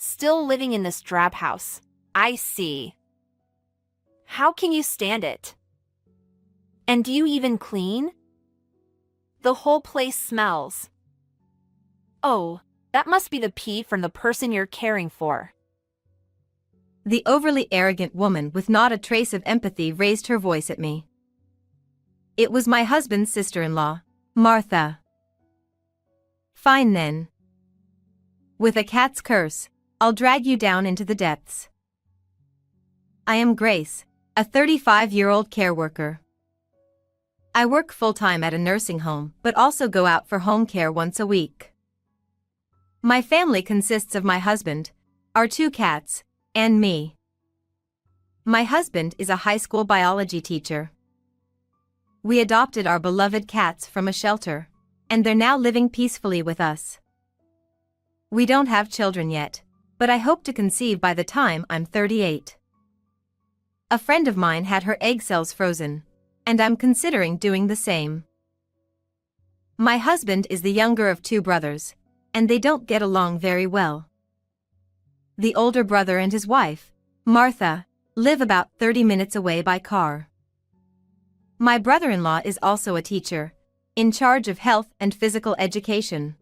Still living in this drab house. I see. How can you stand it? And do you even clean? The whole place smells. Oh, that must be the pee from the person you're caring for. The overly arrogant woman with not a trace of empathy raised her voice at me. It was my husband's sister-in-law, Martha. Fine then. With a cat's curse, I'll drag you down into the depths. I am Grace, a 35-year-old care worker. I work full-time at a nursing home but also go out for home care once a week. My family consists of my husband, our 2 cats, and me. My husband is a high school biology teacher. We adopted our beloved cats from a shelter, and they're now living peacefully with us. We don't have children yet, but I hope to conceive by the time I'm 38. A friend of mine had her egg cells frozen, and I'm considering doing the same. My husband is the younger of 2 brothers, and they don't get along very well. The older brother and his wife, Martha, live about 30 minutes away by car. My brother-in-law is also a teacher, in charge of health and physical education.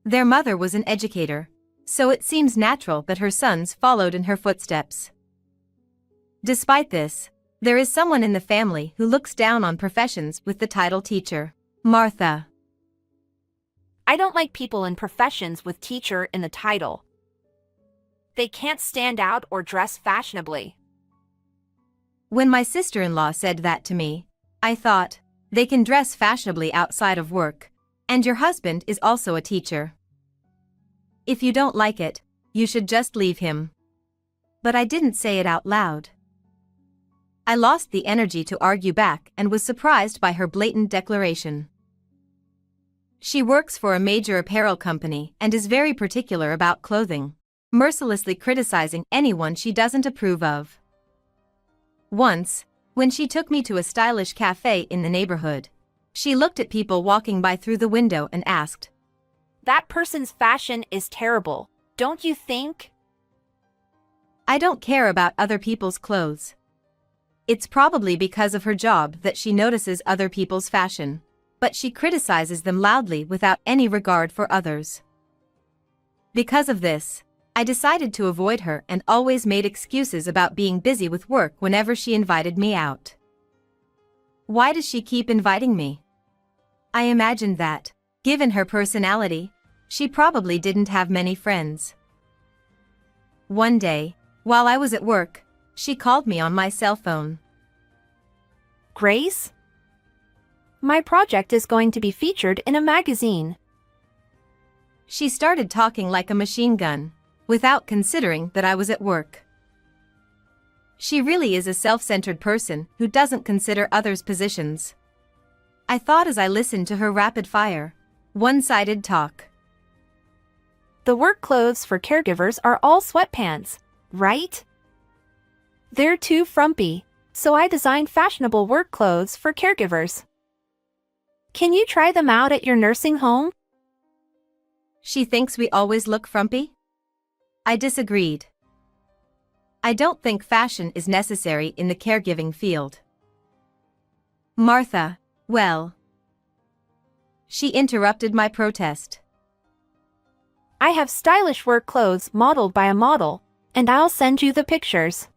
Their mother was an educator, so it seems natural that her sons followed in her footsteps. Despite this, there is someone in the family who looks down on professions with the title teacher, Martha. I don't like people in professions with teacher in the title. They can't stand out or dress fashionably. When my sister-in-law said that to me, I thought, they can dress fashionably outside of work, and your husband is also a teacher. If you don't like it, you should just leave him. But I didn't say it out loud. I lost the energy to argue back and was surprised by her blatant declaration. She works for a major apparel company and is very particular about clothing, mercilessly criticizing anyone she doesn't approve of. Once, when she took me to a stylish cafe in the neighborhood, she looked at people walking by through the window and asked, "That person's fashion is terrible, don't you think?" I don't care about other people's clothes. It's probably because of her job that she notices other people's fashion, but she criticizes them loudly without any regard for others. Because of this, I decided to avoid her and always made excuses about being busy with work whenever she invited me out. Why does she keep inviting me? I imagined that, given her personality, she probably didn't have many friends. One day, while I was at work, she called me on my cell phone. "Grace? My project is going to be featured in a magazine." She started talking like a machine gun, without considering that I was at work. She really is a self-centered person who doesn't consider others' positions. I thought as I listened to her rapid-fire, one-sided talk. The work clothes for caregivers are all sweatpants, right? They're too frumpy, so I designed fashionable work clothes for caregivers. Can you try them out at your nursing home? She thinks we always look frumpy? I disagreed. I don't think fashion is necessary in the caregiving field. Martha, well. She interrupted my protest. I have stylish work clothes modeled by a model, and I'll send you the pictures.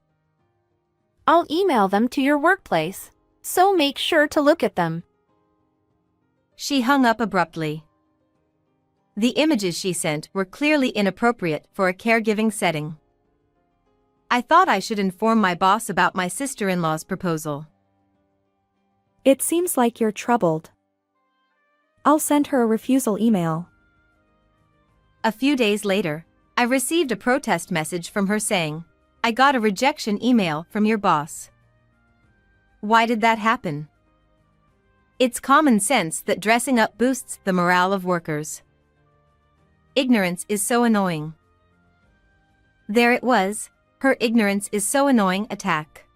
I'll email them to your workplace, so make sure to look at them. She hung up abruptly. The images she sent were clearly inappropriate for a caregiving setting. I thought I should inform my boss about my sister-in-law's proposal. It seems like you're troubled. I'll send her a refusal email. A few days later, I received a protest message from her saying, "I got a rejection email from your boss." Why did that happen? It's common sense that dressing up boosts the morale of workers. Ignorance is so annoying. There it was, her ignorance is so annoying attack.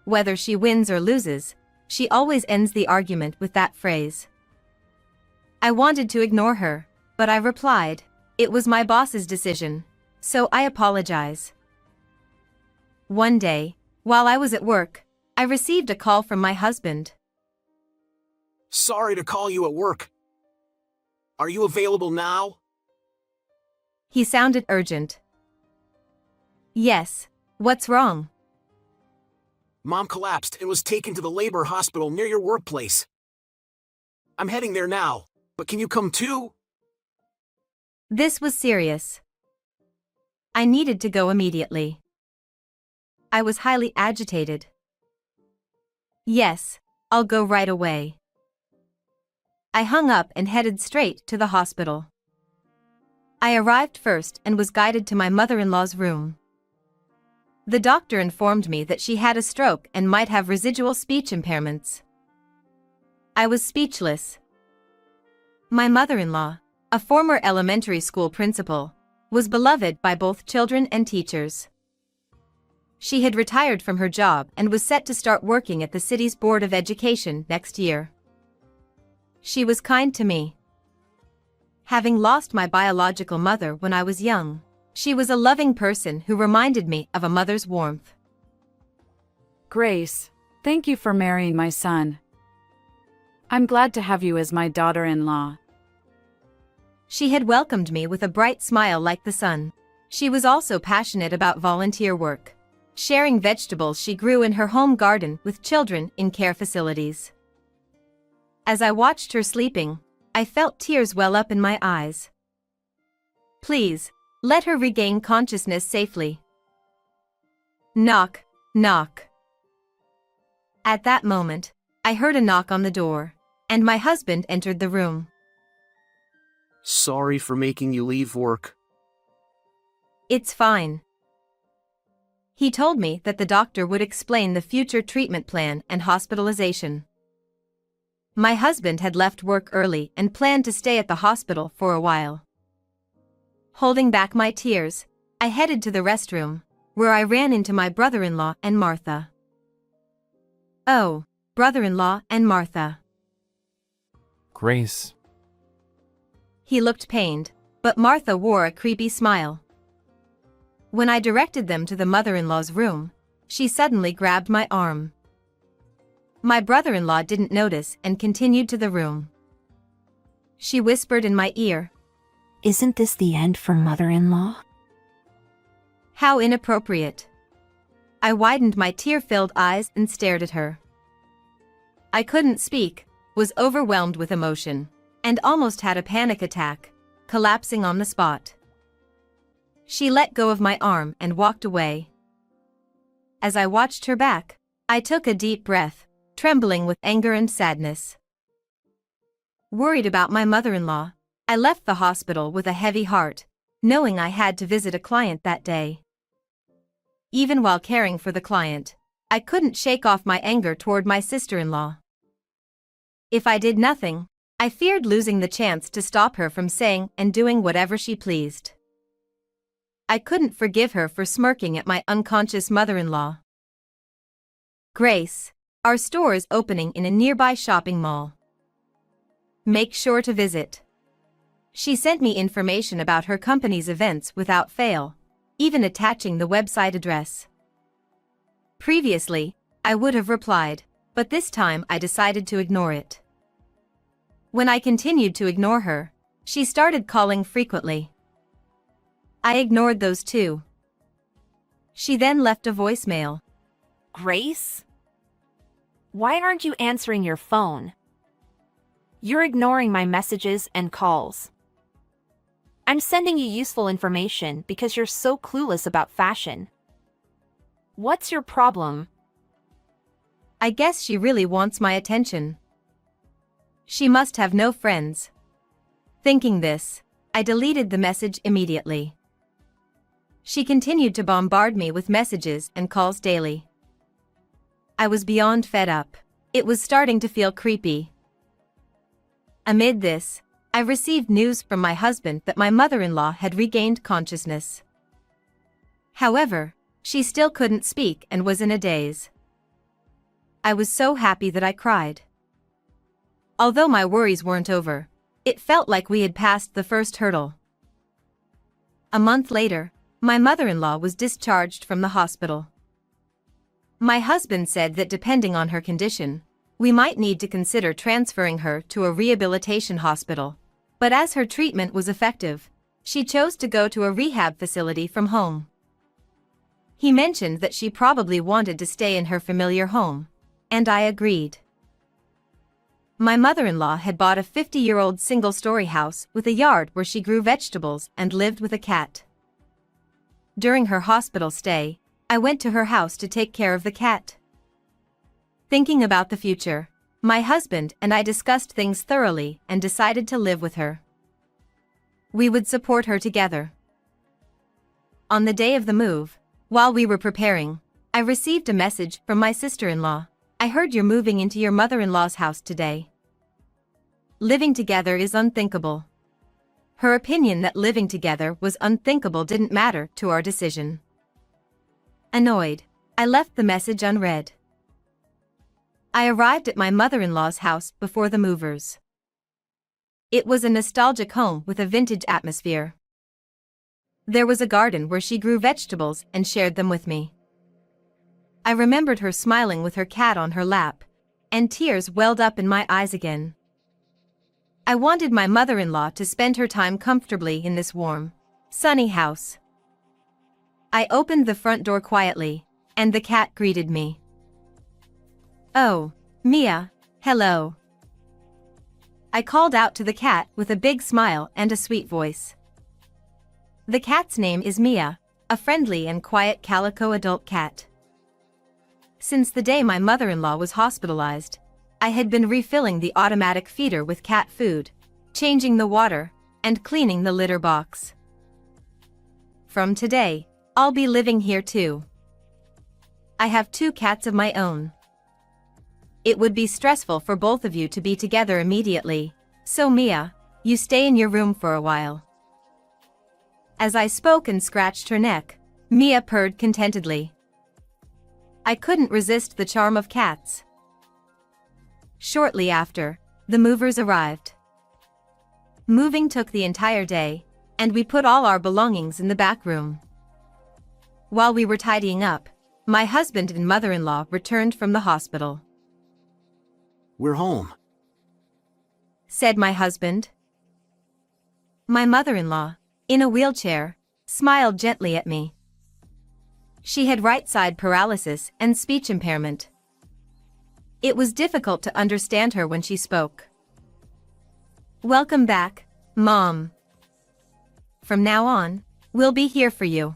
Whether she wins or loses, she always ends the argument with that phrase. I wanted to ignore her, but I replied, It was my boss's decision, so I apologize. One day, while I was at work, I received a call from my husband. Sorry to call you at work. Are you available now? He sounded urgent. Yes, what's wrong? Mom collapsed and was taken to the labor hospital near your workplace. I'm heading there now, but can you come too? This was serious. I needed to go immediately. I was highly agitated. Yes, I'll go right away. I hung up and headed straight to the hospital. I arrived first and was guided to my mother-in-law's room. The doctor informed me that she had a stroke and might have residual speech impairments. I was speechless. My mother-in-law, a former elementary school principal, was beloved by both children and teachers. She had retired from her job and was set to start working at the city's Board of Education next year. She was kind to me. Having lost my biological mother when I was young, she was a loving person who reminded me of a mother's warmth. Grace, thank you for marrying my son. I'm glad to have you as my daughter-in-law. She had welcomed me with a bright smile like the sun. She was also passionate about volunteer work, sharing vegetables she grew in her home garden with children in care facilities. As I watched her sleeping, I felt tears well up in my eyes. Please, let her regain consciousness safely. Knock, knock. At that moment, I heard a knock on the door, and my husband entered the room. Sorry for making you leave work. It's fine. He told me that the doctor would explain the future treatment plan and hospitalization. My husband had left work early and planned to stay at the hospital for a while. Holding back my tears, I headed to the restroom, where I ran into my brother-in-law and Martha. Oh, brother-in-law and Martha. Grace. He looked pained, but Martha wore a creepy smile. When I directed them to the mother-in-law's room, she suddenly grabbed my arm. My brother-in-law didn't notice and continued to the room. She whispered in my ear, Isn't this the end for mother-in-law? "How inappropriate." I widened my tear-filled eyes and stared at her. I couldn't speak, was overwhelmed with emotion, and almost had a panic attack, collapsing on the spot. She let go of my arm and walked away. As I watched her back, I took a deep breath, trembling with anger and sadness. Worried about my mother-in-law, I left the hospital with a heavy heart, knowing I had to visit a client that day. Even while caring for the client, I couldn't shake off my anger toward my sister-in-law. If I did nothing, I feared losing the chance to stop her from saying and doing whatever she pleased. I couldn't forgive her for smirking at my unconscious mother-in-law. Grace, our store is opening in a nearby shopping mall. Make sure to visit. She sent me information about her company's events without fail, even attaching the website address. Previously, I would have replied, but this time I decided to ignore it. When I continued to ignore her, she started calling frequently. I ignored those too. She then left a voicemail. Grace? Why aren't you answering your phone? You're ignoring my messages and calls. I'm sending you useful information because you're so clueless about fashion. What's your problem? I guess she really wants my attention. She must have no friends. Thinking this, I deleted the message immediately. She continued to bombard me with messages and calls daily. I was beyond fed up. It was starting to feel creepy. Amid this, I received news from my husband that my mother-in-law had regained consciousness. However, she still couldn't speak and was in a daze. I was so happy that I cried. Although my worries weren't over, it felt like we had passed the first hurdle. A month later, my mother-in-law was discharged from the hospital. My husband said that depending on her condition, we might need to consider transferring her to a rehabilitation hospital. But as her treatment was effective, she chose to go to a rehab facility from home. He mentioned that she probably wanted to stay in her familiar home, and I agreed. My mother-in-law had bought a 50-year-old single-story house with a yard where she grew vegetables and lived with a cat. During her hospital stay, I went to her house to take care of the cat. Thinking about the future, my husband and I discussed things thoroughly and decided to live with her. We would support her together. On the day of the move, while we were preparing, I received a message from my sister-in-law. I heard you're moving into your mother-in-law's house today. Living together is unthinkable. Her opinion that living together was unthinkable didn't matter to our decision. Annoyed, I left the message unread. I arrived at my mother-in-law's house before the movers. It was a nostalgic home with a vintage atmosphere. There was a garden where she grew vegetables and shared them with me. I remembered her smiling with her cat on her lap, and tears welled up in my eyes again. I wanted my mother-in-law to spend her time comfortably in this warm, sunny house. I opened the front door quietly, and the cat greeted me. "Oh, Mia, hello." I called out to the cat with a big smile and a sweet voice. The cat's name is Mia, a friendly and quiet calico adult cat. Since the day my mother-in-law was hospitalized, I had been refilling the automatic feeder with cat food, changing the water, and cleaning the litter box. From today, I'll be living here too. I have 2 cats of my own. It would be stressful for both of you to be together immediately, so Mia, you stay in your room for a while. As I spoke and scratched her neck, Mia purred contentedly. I couldn't resist the charm of cats. Shortly after, the movers arrived. Moving took the entire day, and we put all our belongings in the back room. While we were tidying up, my husband and mother-in-law returned from the hospital. We're home, Said my husband. My mother-in-law, in a wheelchair, smiled gently at me. She had right-side paralysis and speech impairment. It was difficult to understand her when she spoke. "Welcome back, Mom. From now on, we'll be here for you."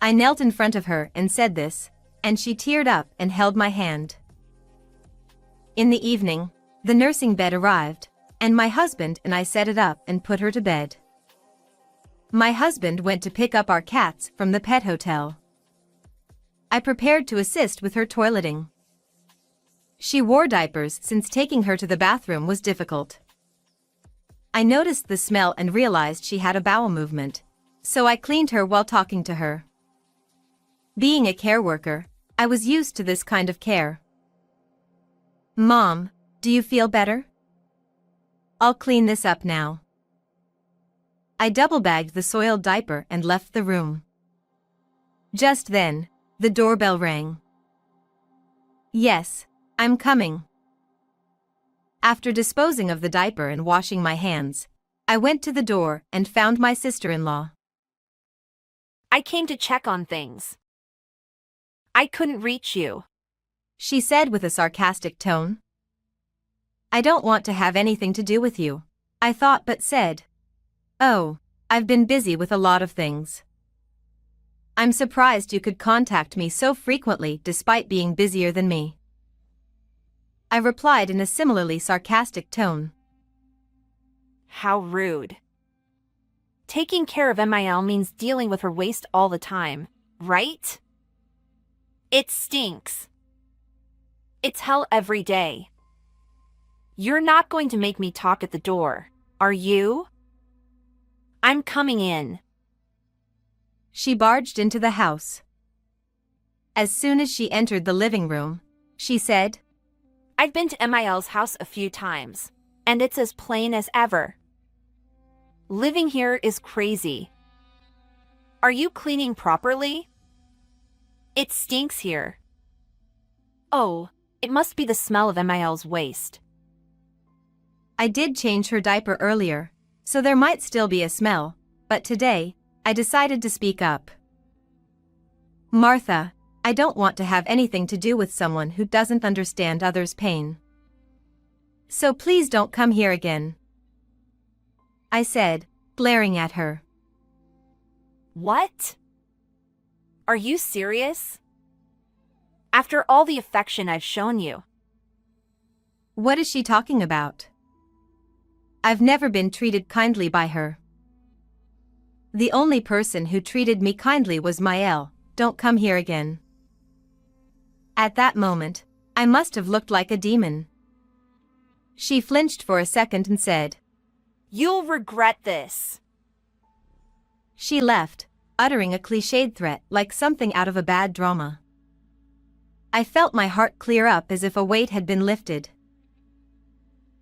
I knelt in front of her and said this, and she teared up and held my hand. In the evening, the nursing bed arrived, and my husband and I set it up and put her to bed. My husband went to pick up our cats from the pet hotel. I prepared to assist with her toileting. She wore diapers since taking her to the bathroom was difficult. I noticed the smell and realized she had a bowel movement, so I cleaned her while talking to her. Being a care worker, I was used to this kind of care. "Mom, do you feel better? I'll clean this up now." I double-bagged the soiled diaper and left the room. Just then, the doorbell rang. "Yes, I'm coming." After disposing of the diaper and washing my hands, I went to the door and found my sister-in-law. I came to check on things. I couldn't reach you. She said with a sarcastic tone. "I don't want to have anything to do with you," I thought but said. "Oh, I've been busy with a lot of things." "I'm surprised you could contact me so frequently despite being busier than me," I replied in a similarly sarcastic tone. How rude. Taking care of MIL means dealing with her waste all the time, right? It stinks. It's hell every day. You're not going to make me talk at the door, are you? I'm coming in. She barged into the house. As soon as she entered the living room, she said, I've been to MIL's house a few times, and it's as plain as ever. Living here is crazy. Are you cleaning properly? It stinks here. Oh, it must be the smell of Emil's waste. I did change her diaper earlier, so there might still be a smell, but today, I decided to speak up. Martha, I don't want to have anything to do with someone who doesn't understand others' pain. So please don't come here again, I said, glaring at her. What? Are you serious? After all the affection I've shown you. What is she talking about? I've never been treated kindly by her. The only person who treated me kindly was Mael. Don't come here again. At that moment, I must have looked like a demon. She flinched for a second and said, You'll regret this. She left, uttering a cliched threat like something out of a bad drama. I felt my heart clear up as if a weight had been lifted.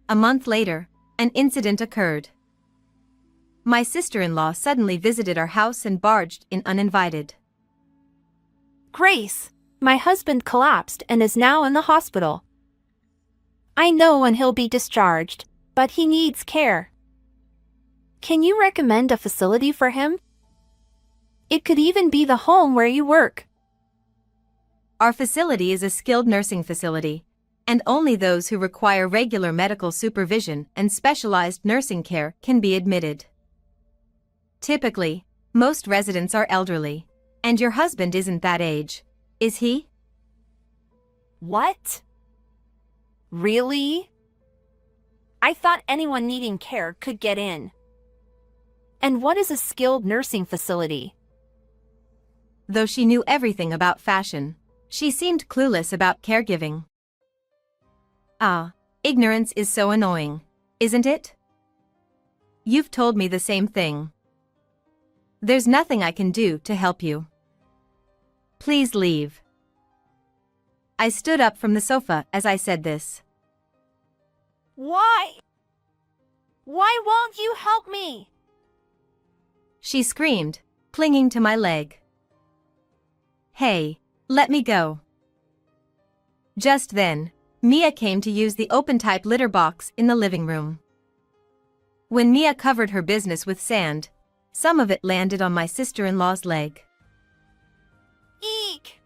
A month later, an incident occurred. My sister-in-law suddenly visited our house and barged in uninvited. Grace, my husband collapsed and is now in the hospital. I know when he'll be discharged, but he needs care. Can you recommend a facility for him? It could even be the home where you work. Our facility is a skilled nursing facility, and only those who require regular medical supervision and specialized nursing care can be admitted. Typically, most residents are elderly, and your husband isn't that age, is he? What? Really? I thought anyone needing care could get in. And what is a skilled nursing facility? Though she knew everything about fashion, she seemed clueless about caregiving. Ah, ignorance is so annoying, isn't it? You've told me the same thing. There's nothing I can do to help you. Please leave. I stood up from the sofa as I said this. Why? Why won't you help me? She screamed, clinging to my leg. Hey, let me go. Just then, Mia came to use the open-type litter box in the living room. When Mia covered her business with sand, some of it landed on my sister-in-law's leg. Eek!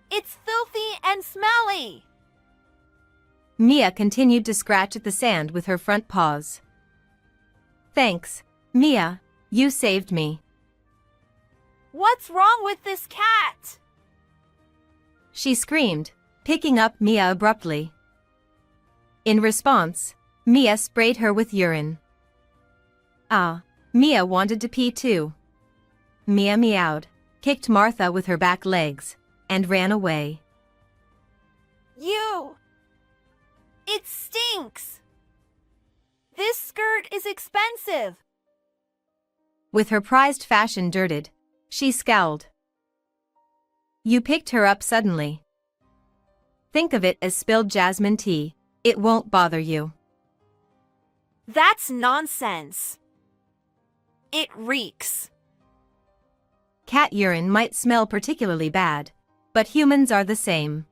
It's filthy and smelly! Mia continued to scratch at the sand with her front paws. Thanks, Mia, you saved me. What's wrong with this cat? She screamed, picking up Mia abruptly. In response, Mia sprayed her with urine. Ah, Mia wanted to pee too. Mia meowed, kicked Martha with her back legs, and ran away. You! It stinks! This skirt is expensive! With her prized fashion dirted, she scowled. You picked her up suddenly. Think of it as spilled jasmine tea, it won't bother you. That's nonsense. It reeks. Cat urine might smell particularly bad, but humans are the same.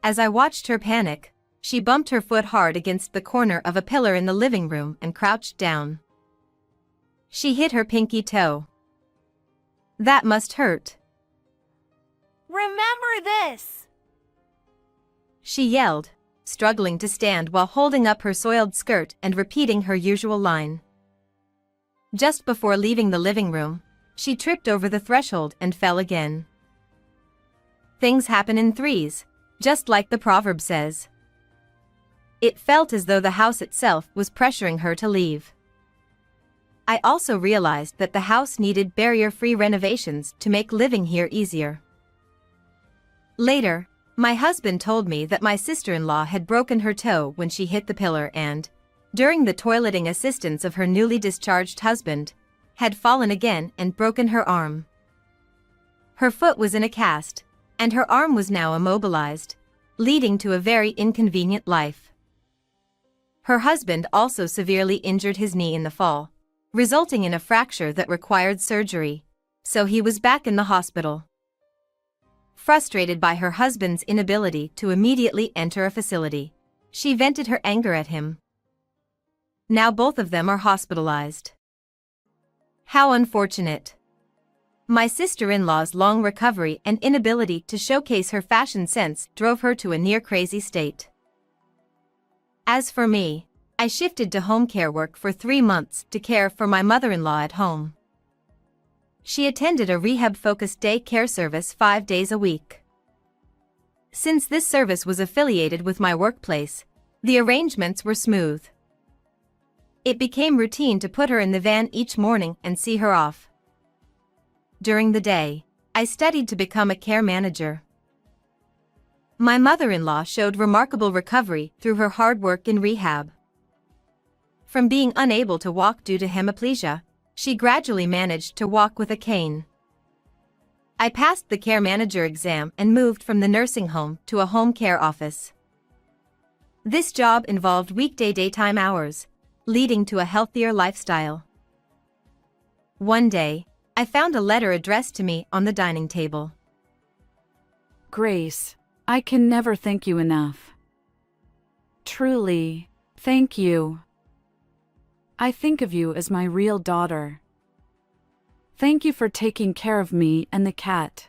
As I watched her panic, she bumped her foot hard against the corner of a pillar in the living room and crouched down. She hit her pinky toe. That must hurt. Remember this! She yelled, struggling to stand while holding up her soiled skirt and repeating her usual line. Just before leaving the living room, she tripped over the threshold and fell again. Things happen in threes, just like the proverb says. It felt as though the house itself was pressuring her to leave. I also realized that the house needed barrier-free renovations to make living here easier. Later, my husband told me that my sister-in-law had broken her toe when she hit the pillar and, during the toileting assistance of her newly discharged husband, had fallen again and broken her arm. Her foot was in a cast, and her arm was now immobilized, leading to a very inconvenient life. Her husband also severely injured his knee in the fall, resulting in a fracture that required surgery, so he was back in the hospital. Frustrated by her husband's inability to immediately enter a facility, she vented her anger at him. Now both of them are hospitalized. How unfortunate. My sister-in-law's long recovery and inability to showcase her fashion sense drove her to a near-crazy state. As for me, I shifted to home care work for 3 months to care for my mother-in-law at home. She attended a rehab-focused day care service 5 days a week. Since this service was affiliated with my workplace, the arrangements were smooth. It became routine to put her in the van each morning and see her off. During the day, I studied to become a care manager. My mother-in-law showed remarkable recovery through her hard work in rehab. From being unable to walk due to hemiplegia, she gradually managed to walk with a cane. I passed the care manager exam and moved from the nursing home to a home care office. This job involved weekday daytime hours, leading to a healthier lifestyle. One day, I found a letter addressed to me on the dining table. Grace, I can never thank you enough. Truly, thank you. I think of you as my real daughter. Thank you for taking care of me and the cat.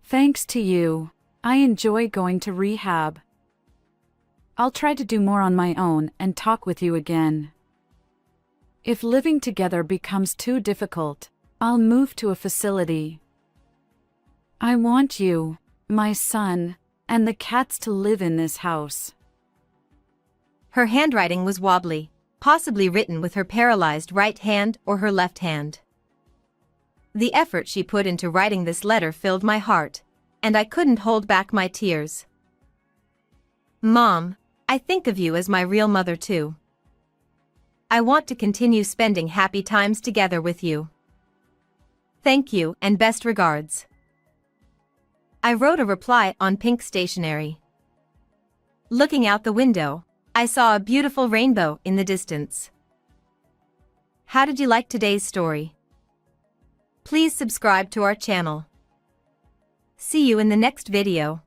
Thanks to you, I enjoy going to rehab. I'll try to do more on my own and talk with you again. If living together becomes too difficult, I'll move to a facility. I want you, my son, and the cats to live in this house. Her handwriting was wobbly, possibly written with her paralyzed right hand or her left hand. The effort she put into writing this letter filled my heart, and I couldn't hold back my tears. Mom, I think of you as my real mother too. I want to continue spending happy times together with you. Thank you and best regards. I wrote a reply on pink stationery. Looking out the window, I saw a beautiful rainbow in the distance. How did you like today's story? Please subscribe to our channel. See you in the next video.